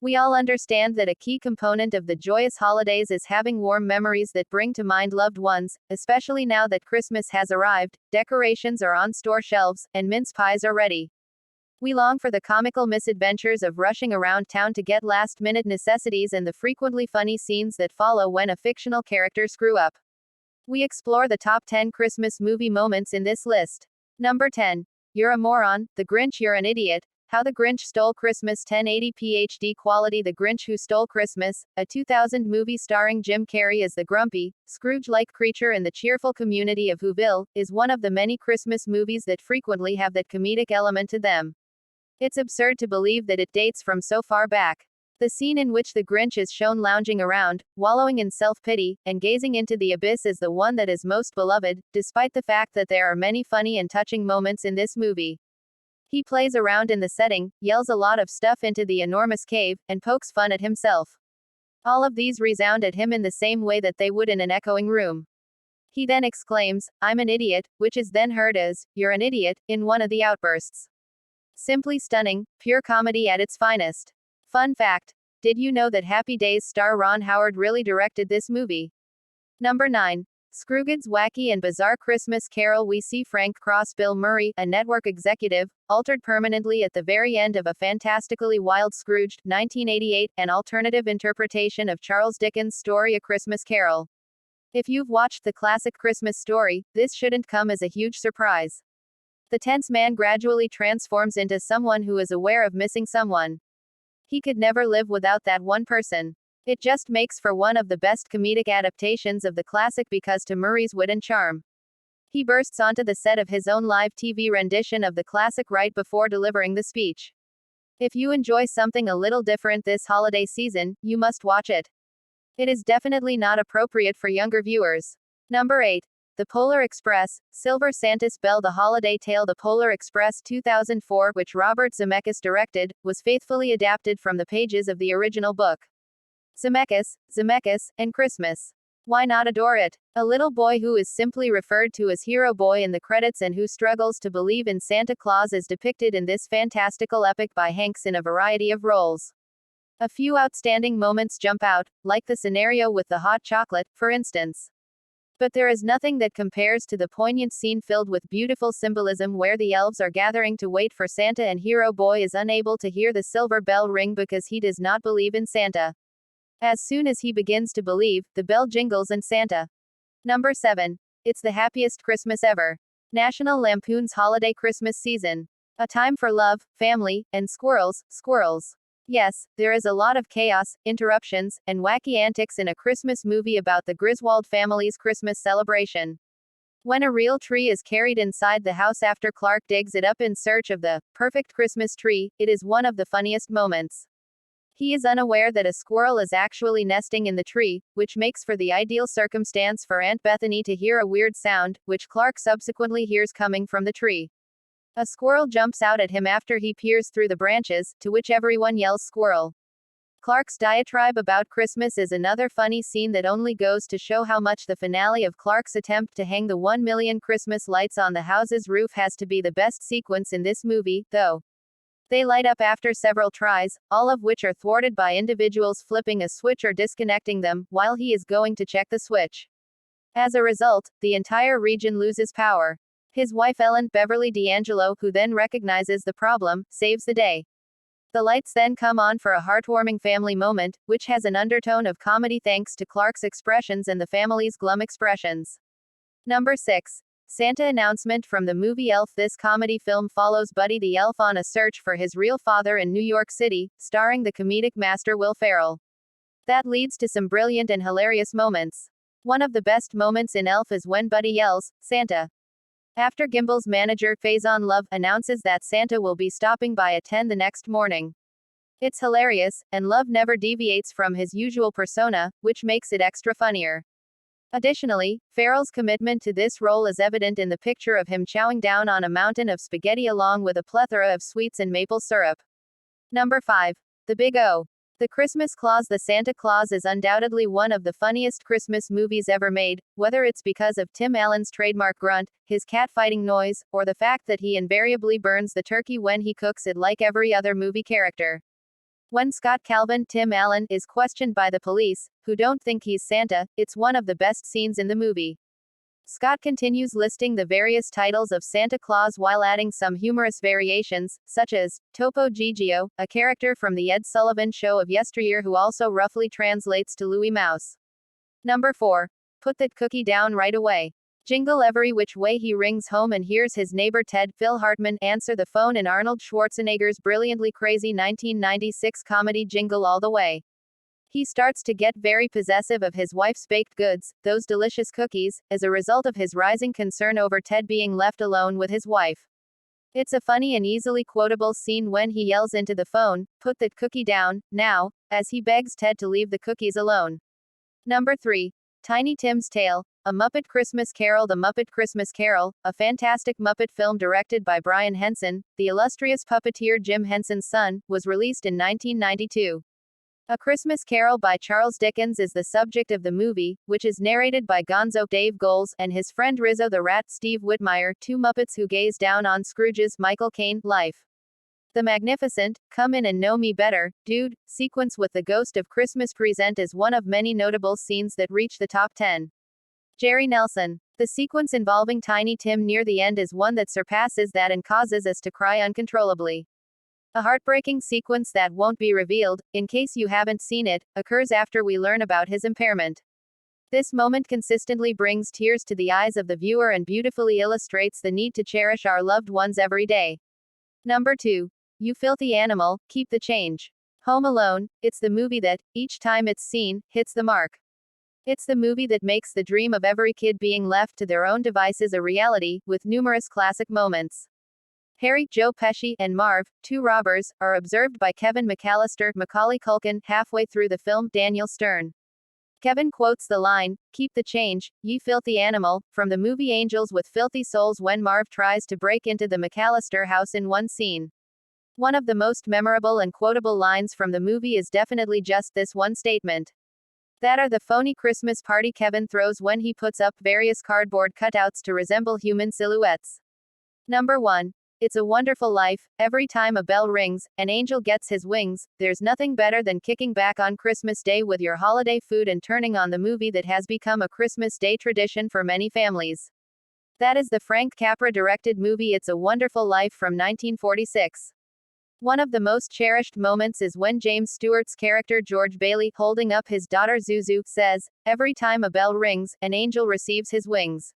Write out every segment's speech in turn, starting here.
We all understand that a key component of the joyous holidays is having warm memories that bring to mind loved ones, especially now that Christmas has arrived, decorations are on store shelves, and mince pies are ready. We long for the comical misadventures of rushing around town to get last minute necessities and the frequently funny scenes that follow when a fictional character screw up. We explore the top 10 Christmas movie moments in this list. Number 10. You're a moron, The Grinch, you're an idiot. How the Grinch Stole Christmas. 1080p HD quality. The Grinch Who Stole Christmas, a 2000 movie starring Jim Carrey as the grumpy, Scrooge-like creature in the cheerful community of Whoville, is one of the many Christmas movies that frequently have that comedic element to them. It's absurd to believe that it dates from so far back. The scene in which the Grinch is shown lounging around, wallowing in self-pity, and gazing into the abyss is the one that is most beloved, despite the fact that there are many funny and touching moments in this movie. He plays around in the setting, yells a lot of stuff into the enormous cave, and pokes fun at himself. All of these resound at him in the same way that they would in an echoing room. He then exclaims, "I'm an idiot," which is then heard as, "You're an idiot," in one of the outbursts. Simply stunning, pure comedy at its finest. Fun fact: did you know that Happy Days star Ron Howard really directed this movie? Number 9. Scrooge's Wacky and Bizarre Christmas Carol. We see Frank Cross Bill Murray, a network executive, altered permanently at the very end of A Fantastically Wild Scrooge, 1988, an alternative interpretation of Charles Dickens' story A Christmas Carol. If you've watched the classic Christmas story, this shouldn't come as a huge surprise. The tense man gradually transforms into someone who is aware of missing someone. He could never live without that one person. It just makes for one of the best comedic adaptations of the classic because to Murray's wit and charm. He bursts onto the set of his own live TV rendition of the classic right before delivering the speech. If you enjoy something a little different this holiday season, you must watch it. It is definitely not appropriate for younger viewers. Number 8. The Polar Express, Silver Santa's Bell. The holiday tale The Polar Express 2004, which Robert Zemeckis directed, was faithfully adapted from the pages of the original book. Zemeckis, and Christmas. Why not adore it? A little boy who is simply referred to as Hero Boy in the credits and who struggles to believe in Santa Claus is depicted in this fantastical epic by Hanks in a variety of roles. A few outstanding moments jump out, like the scenario with the hot chocolate, for instance. But there is nothing that compares to the poignant scene filled with beautiful symbolism where the elves are gathering to wait for Santa and Hero Boy is unable to hear the silver bell ring because he does not believe in Santa. As soon as he begins to believe, the bell jingles and Santa. Number 7. It's the happiest Christmas ever. National Lampoon's Holiday Christmas Season. A time for love, family, and squirrels. Yes, there is a lot of chaos, interruptions, and wacky antics in a Christmas movie about the Griswold family's Christmas celebration. When a real tree is carried inside the house after Clark digs it up in search of the perfect Christmas tree, it is one of the funniest moments. He is unaware that a squirrel is actually nesting in the tree, which makes for the ideal circumstance for Aunt Bethany to hear a weird sound, which Clark subsequently hears coming from the tree. A squirrel jumps out at him after he peers through the branches, to which everyone yells squirrel. Clark's diatribe about Christmas is another funny scene that only goes to show how much the finale of Clark's attempt to hang the 1 million Christmas lights on the house's roof has to be the best sequence in this movie, though. They light up after several tries, all of which are thwarted by individuals flipping a switch or disconnecting them, while he is going to check the switch. As a result, the entire region loses power. His wife Ellen Beverly D'Angelo, who then recognizes the problem, saves the day. The lights then come on for a heartwarming family moment, which has an undertone of comedy thanks to Clark's expressions and the family's glum expressions. Number 6. Santa announcement from the movie Elf. This comedy film follows Buddy the Elf on a search for his real father in New York City, starring the comedic master Will Ferrell. That leads to some brilliant and hilarious moments. One of the best moments in Elf is when Buddy yells, "Santa!" after Gimbel's manager, Faison Love, announces that Santa will be stopping by at 10 the next morning. It's hilarious, and Love never deviates from his usual persona, which makes it extra funnier. Additionally, Ferrell's commitment to this role is evident in the picture of him chowing down on a mountain of spaghetti along with a plethora of sweets and maple syrup. Number 5. The Big O. The Christmas Claus. The Santa Claus is undoubtedly one of the funniest Christmas movies ever made, whether it's because of Tim Allen's trademark grunt, his cat-fighting noise, or the fact that he invariably burns the turkey when he cooks it like every other movie character. When Scott Calvin, Tim Allen, is questioned by the police, who don't think he's Santa, it's one of the best scenes in the movie. Scott continues listing the various titles of Santa Claus while adding some humorous variations, such as Topo Gigio, a character from the Ed Sullivan Show of yesteryear who also roughly translates to Louis Mouse. Number 4. Put that cookie down right away. Jingle every which way he rings home and hears his neighbor Ted, Phil Hartman, answer the phone in Arnold Schwarzenegger's brilliantly crazy 1996 comedy Jingle All the Way. He starts to get very possessive of his wife's baked goods, those delicious cookies, as a result of his rising concern over Ted being left alone with his wife. It's a funny and easily quotable scene when he yells into the phone, "Put that cookie down, now," as he begs Ted to leave the cookies alone. Number 3. Tiny Tim's Tale, A Muppet Christmas Carol. The Muppet Christmas Carol, a fantastic Muppet film directed by Brian Henson, the illustrious puppeteer Jim Henson's son, was released in 1992. A Christmas Carol by Charles Dickens is the subject of the movie, which is narrated by Gonzo Dave Goelz and his friend Rizzo the Rat Steve Whitmire, two Muppets who gaze down on Scrooge's Michael Caine life. The magnificent "Come in and know me better, dude" sequence with the Ghost of Christmas Present is one of many notable scenes that reach the top 10. Jerry Nelson. The sequence involving Tiny Tim near the end is one that surpasses that and causes us to cry uncontrollably. A heartbreaking sequence that won't be revealed, in case you haven't seen it, occurs after we learn about his impairment. This moment consistently brings tears to the eyes of the viewer and beautifully illustrates the need to cherish our loved ones every day. Number 2. You Filthy Animal, Keep the Change. Home Alone, it's the movie that, each time it's seen, hits the mark. It's the movie that makes the dream of every kid being left to their own devices a reality, with numerous classic moments. Harry, Joe Pesci, and Marv, two robbers, are observed by Kevin McAllister, Macaulay Culkin, halfway through the film, Daniel Stern. Kevin quotes the line, "Keep the change, ye filthy animal," from the movie Angels with Filthy Souls when Marv tries to break into the McAllister house in one scene. One of the most memorable and quotable lines from the movie is definitely just this one statement. That are the phony Christmas party Kevin throws when he puts up various cardboard cutouts to resemble human silhouettes. Number 1. It's a Wonderful Life. Every time a bell rings, an angel gets his wings. There's nothing better than kicking back on Christmas Day with your holiday food and turning on the movie that has become a Christmas Day tradition for many families. That is the Frank Capra directed movie It's a Wonderful Life from 1946. One of the most cherished moments is when James Stewart's character George Bailey, holding up his daughter Zuzu, says, "Every time a bell rings, an angel receives his wings."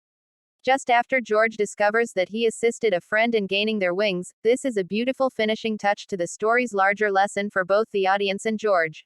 Just after George discovers that he assisted a friend in gaining their wings, this is a beautiful finishing touch to the story's larger lesson for both the audience and George.